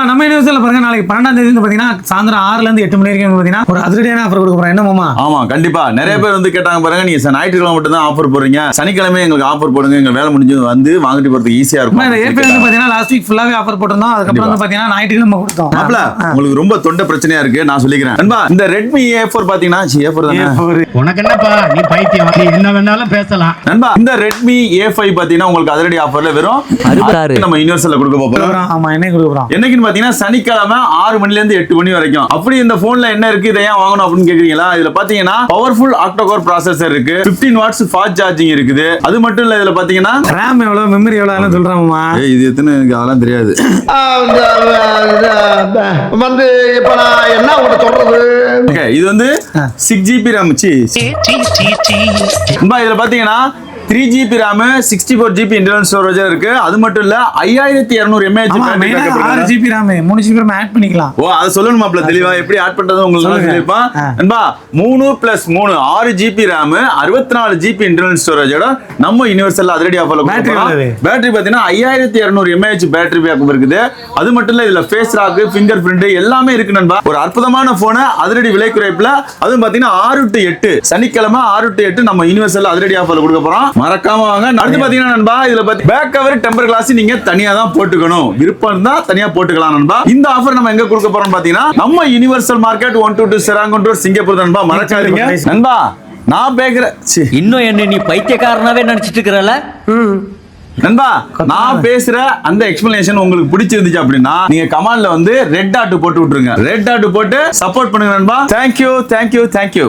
நம்ம யூனிவர்சல்ல பாருங்க நாளைக்கு 12ஆம் தேதி பாத்தீங்கன்னா சாயந்தரம் 6 ல இருந்து 8 மணி வரைக்கும் பாத்தீங்கன்னா ஒரு அதிரடியான ஆஃபர் கொடுக்க போறோம். என்ன மாமா? ஆமா கண்டிப்பா நிறைய பேர் வந்து கேட்டாங்க பாருங்க, நீங்க ஞாயிற்றுக்கிழமை மட்டும் தான் ஆஃபர் போடுறீங்க, சனிக்கிழமை எங்களுக்கு ஆஃபர் போடுங்க, எங்க வேலை முடிஞ்சு வந்து வாங்கிட்டு போறதுக்கு ஈஸியா இருக்கும். ஏற்கனவே வந்து பாத்தீங்கன்னா லாஸ்ட் வீக் ஃபுல்லாவே ஆஃபர் போட்டிருந்தோம். அதுக்கப்புறம் வந்து பாத்தீங்கன்னா ஞாயிற்றுக்கிழமை கொடுத்தோம். உங்களுக்கு ரொம்ப தொண்டை பிரச்சனையா இருக்கு, நான் சொல்லிக்கிறேன் நண்பா. இந்த Redmi A4 பாத்தீங்கன்னா A4 தானே, உனக்கு என்னப்பா நீ பைத்தியம், நீ என்ன வேணாலும் பேசலாம் நண்பா. இந்த Redmi A5 பாத்தீங்கன்னா உங்களுக்கு அதிரடி ஆஃபர்ல வெறும் 66 நம்ம யூனிவர்சல்ல கொடுக்க போறோம். ஆமா என்ன கொடுக்க போறோம்? என்னைக்குன்னு பாத்தீங்கன்னா சனிக்கிழமை 6 மணில இருந்து 8 மணி வரைக்கும். அப்படி இந்த போன்ல என்ன இருக்கு, இதை ஏன் வாங்கணும் அப்படின்னு கேக்குறீங்களா? இதுல பாத்தீங்கன்னா பவர்ஃபுல் ஆக்டோகோர் ப்ராசஸர் இருக்கு, 15 வாட்ஸ் ஃபாஸ்ட் சார்ஜிங் இருக்குது. அது மட்டும் இல்ல, இதுல பாத்தீங்கன்னா RAM எவ்வளவு, மெமரி எவ்வளவு சொல்றாங்கம்மா. இது எத்தனை எனக்கு அதெல்லாம் தெரியாது. வந்து இப்ப நான் என்ன உங்களுக்கு சொல்றது? ஓகே, இது வந்து 6GB RAM. இதுல பாத்தீங்கன்னா 3GB RAM, 64GB internal storage இருக்கு. அது மட்டும் இல்ல 5200 mAh பேட்டரி பேக்கப் இருக்கு. 6GB RAM 3GB RAM add பண்ணிக்கலாம். ஓ அத சொல்லணும் மாப்ள, தெளிவா எப்படி ஆட் பண்றது உங்களுக்கு நான் சொல்லிருப்பேன். நண்பா 3+3 6GB RAM 64GB இன்டர்னல் ஸ்டோரேஜோட நம்ம யுனிவர்சல்ல அதிரடி ஆஃபர்ல கொடுக்கிறோம். பேட்டரி பாத்தீங்கன்னா 5200 mAh பேட்டரி பேக்கப் இருக்குது. அது மட்டும் இல்ல இதுல ஃபேஸ் லாக், ஃபிங்கர் பிரிண்ட் எல்லாமே இருக்கு நண்பா. ஒரு அற்புதமான போன் அதிரடி விலை குறைப்புல. அதுவும் பாத்தீங்கன்னா 6 to 8 சனிக்கிழமை 6 to 8 நம்ம யுனிவர்சல்ல அதிரடி ஆஃபர்ல கொடுக்க போறோம். மறக்காம வாங்க. அடுத்து பாத்தீங்கன்னா நண்பா, இதுல பேக் கவர், டெம்பர் கிளாஸ் நீங்க தனியா தான் போட்டுக்கணும். விருப்பம் இருந்தா தனியா போட்டுக்கலாம் நண்பா. இந்த ஆஃபர் நம்ம எங்க கொடுக்க போறோம் பாத்தீங்கன்னா நம்ம யுனிவர்சல் மார்க்கெட் 122 செராங்கோன் சிங்கப்பூர் நண்பா. மறக்காதீங்க நண்பா. நான் பேக்குறேன், இன்னும் என்ன நீ பைத்தியக்காரனாவே நினைச்சிட்டு இருக்கறல நண்பா. நான் பேசுற அந்த எக்ஸ்பிளனேஷன் உங்களுக்கு பிடிச்சிருந்துச்சு அப்படின்னா நீங்க கமெண்ட்ல வந்து ரெட் டாட் போட்டு விட்டுருங்க. ரெட் டாட் போட்டு சப்போர்ட் பண்ணுங்க நண்பா. தேங்க்யூ.